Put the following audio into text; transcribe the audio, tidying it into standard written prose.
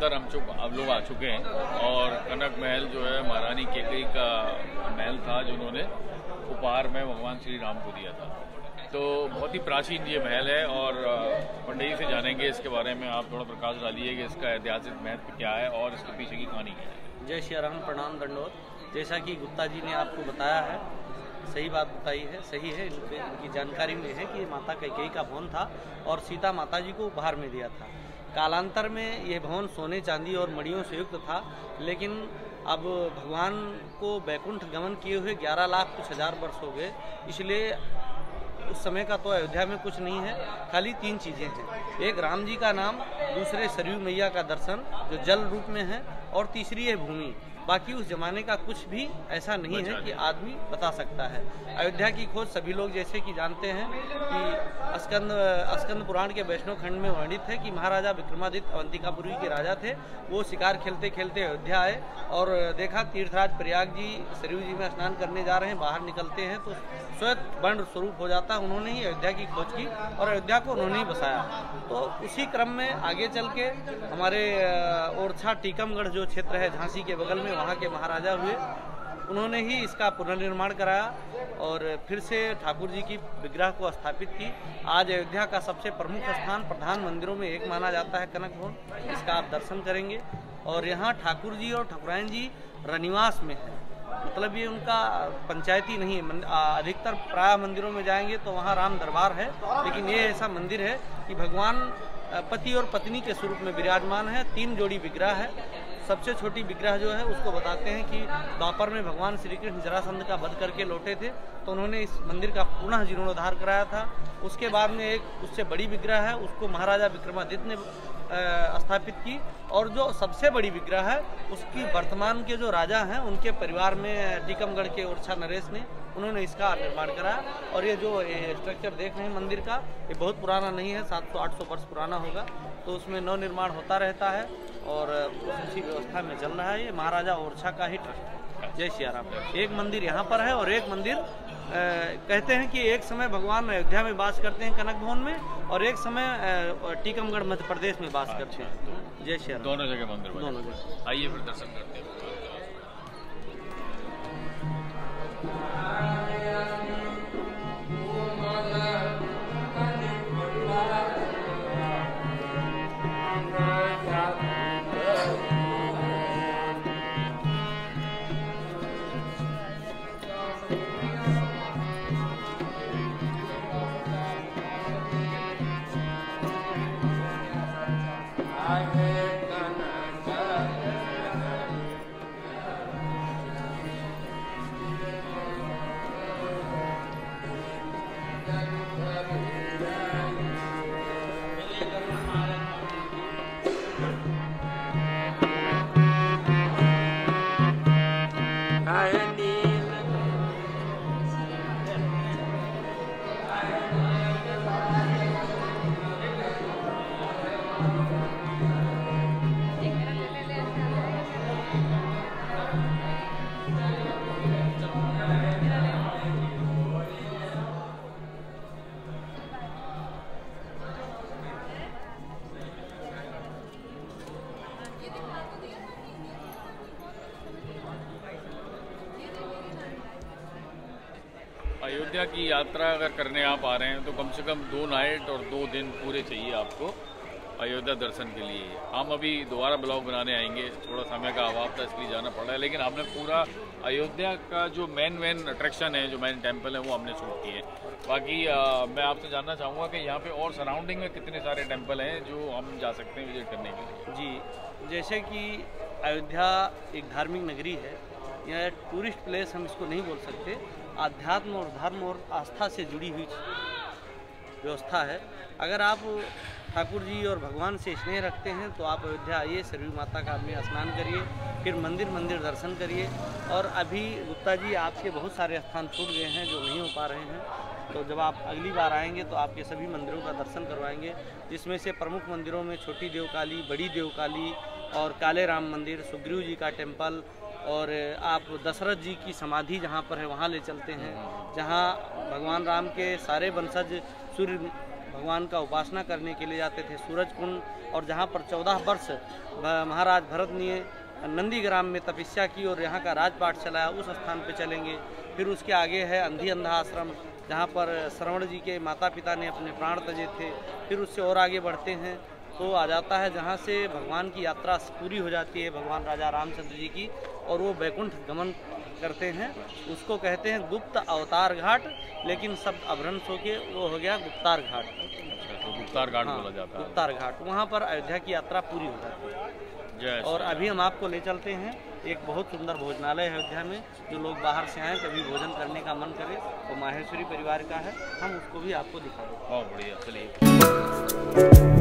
अंदर हम लोग आ चुके हैं और कनक महल जो है महारानी केकई का महल था जो उन्होंने उपहार में भगवान श्री राम को दिया था। तो बहुत ही प्राचीन ये महल है और पंडित जी से जानेंगे इसके बारे में। आप थोड़ा प्रकाश डालिए कि इसका ऐतिहासिक महत्व क्या है और इसके पीछे की कहानी क्या है। जय श्री राम, प्रणाम दंडोत। जैसा कि गुप्ता जी ने आपको बताया है, सही बात बताई है, सही है। इनकी जानकारी में है कि ये माता कैकेयी का भवन था और सीता माता जी को उपहार में दिया था। कालांतर में ये भवन सोने चांदी और मणियों से युक्त था, लेकिन अब भगवान को वैकुंठ गमन किए हुए 11 लाख कुछ हजार वर्ष हो गए, इसलिए उस समय का तो अयोध्या में कुछ नहीं है। खाली 3 चीज़ें हैं, एक राम जी का नाम, दूसरे सरयू मैया का दर्शन जो जल रूप में है, और तीसरी है भूमि। बाकी उस जमाने का कुछ भी ऐसा नहीं है कि आदमी बता सकता है। अयोध्या की खोज सभी लोग जैसे कि जानते हैं कि स्कंद पुराण के वैष्णव खंड में वर्णित है कि महाराजा विक्रमादित्य अवंतिकापुरी के राजा थे। वो शिकार खेलते खेलते अयोध्या आए और देखा तीर्थराज प्रयाग जी सरयू जी में स्नान करने जा रहे हैं। बाहर निकलते हैं तो स्वयं वर्ण स्वरूप हो जाता। उन्होंने ही अयोध्या की खोज की और अयोध्या को उन्होंने ही बसाया। तो उसी क्रम में आगे चल के हमारे ओरछा टीकमगढ़ जो क्षेत्र है झांसी के बगल में, वहाँ के महाराजा हुए, उन्होंने ही इसका पुनर्निर्माण कराया और फिर से ठाकुर जी की विग्रह को स्थापित की। आज अयोध्या का सबसे प्रमुख स्थान प्रधान मंदिरों में एक माना जाता है कनक भवन। इसका आप दर्शन करेंगे और यहाँ ठाकुर जी और ठाकुराइन जी रनिवास में है, मतलब ये उनका पंचायती नहीं है। अधिकतर प्राय मंदिरों में जाएंगे तो वहाँ राम दरबार है, लेकिन ये ऐसा मंदिर है कि भगवान पति और पत्नी के स्वरूप में विराजमान है। 3 जोड़ी विग्रह है। सबसे छोटी विग्रह जो है उसको बताते हैं कि द्वापर में भगवान श्री कृष्ण जरासंध का वध करके लौटे थे, तो उन्होंने इस मंदिर का पुनः जीर्णोद्धार कराया था। उसके बाद में एक उससे बड़ी विग्रह है, उसको महाराजा विक्रमादित्य ने स्थापित की, और जो सबसे बड़ी विग्रह है उसकी वर्तमान के जो राजा हैं उनके परिवार में टीकमगढ़ के ओरछा नरेश ने, उन्होंने इसका निर्माण कराया। और ये जो स्ट्रक्चर देख रहे हैं मंदिर का, ये बहुत पुराना नहीं है, 700-800 वर्ष पुराना होगा। तो उसमें नव निर्माण होता रहता है और उसी व्यवस्था में चल रहा है। ये महाराजा ओरछा का ही ट्रस्ट है। जय श्री राम। एक मंदिर यहाँ पर है और एक मंदिर कहते हैं कि एक समय भगवान अयोध्या में वास करते हैं कनक भवन में, और एक समय टीकमगढ़ मध्य प्रदेश में वास करते हैं। जय श्री राम। दोनों जगह मंदिर, दोनों जगह। आइए फिर दर्शन करते हैं। अयोध्या की यात्रा अगर करने आप आ रहे हैं तो कम से कम 2 नाइट और 2 दिन पूरे चाहिए आपको अयोध्या दर्शन के लिए। हम अभी दोबारा ब्लॉग बनाने आएंगे, थोड़ा समय का अभाव था इसलिए जाना पड़ा है, लेकिन हमने पूरा अयोध्या का जो मेन अट्रैक्शन है, जो मेन टेम्पल है, वो हमने शूट किए। बाकी मैं आपसे जानना चाहूँगा कि यहाँ पे और सराउंडिंग में कितने सारे टेम्पल हैं जो हम जा सकते हैं विजिट करने के लिए। जी, जैसे कि अयोध्या एक धार्मिक नगरी है, यह टूरिस्ट प्लेस हम इसको नहीं बोल सकते। आध्यात्म और धर्म और आस्था से जुड़ी हुई व्यवस्था है। अगर आप ठाकुर जी और भगवान से स्नेह रखते हैं तो आप अयोध्या आइए, सरयू माता का में स्नान करिए, फिर मंदिर दर्शन करिए। और अभी गुप्ता जी आपके बहुत सारे स्थान छूट गए हैं जो नहीं हो पा रहे हैं, तो जब आप अगली बार आएंगे तो आपके सभी मंदिरों का दर्शन करवाएंगे, जिसमें से प्रमुख मंदिरों में छोटी देवकाली, बड़ी देवकाली और काले राम मंदिर, सुग्रीव जी का टेम्पल, और आप दशरथ जी की समाधि जहाँ पर है वहाँ ले चलते हैं, जहाँ भगवान राम के सारे वंशज सूर्य भगवान का उपासना करने के लिए जाते थे, सूरज कुंड, और जहाँ पर 14 वर्ष महाराज भरत ने नंदीग्राम में तपस्या की और यहाँ का राजपाट चलाया, उस स्थान पे चलेंगे। फिर उसके आगे है अंधी अंधा आश्रम, जहाँ पर श्रवण जी के माता पिता ने अपने प्राण तजे थे। फिर उससे और आगे बढ़ते हैं तो आ जाता है जहाँ से भगवान की यात्रा पूरी हो जाती है, भगवान राजा रामचंद्र जी की, और वो बैकुंठ गमन करते हैं। उसको कहते हैं गुप्त अवतार घाट, लेकिन सब अभ्रंश होके वो हो गया गुप्तार घाट। तो गुप्तार घाट बोला जाता है। गुप्तार घाट, वहाँ पर अयोध्या की यात्रा पूरी हो जाती है। और अभी हम आपको ले चलते हैं एक बहुत सुंदर भोजनालय है अयोध्या में, जो लोग बाहर से आए कभी भोजन करने का मन करे तो माहेश्वरी परिवार का है, हम उसको भी आपको दिखा दें। बहुत बढ़िया, चलिए।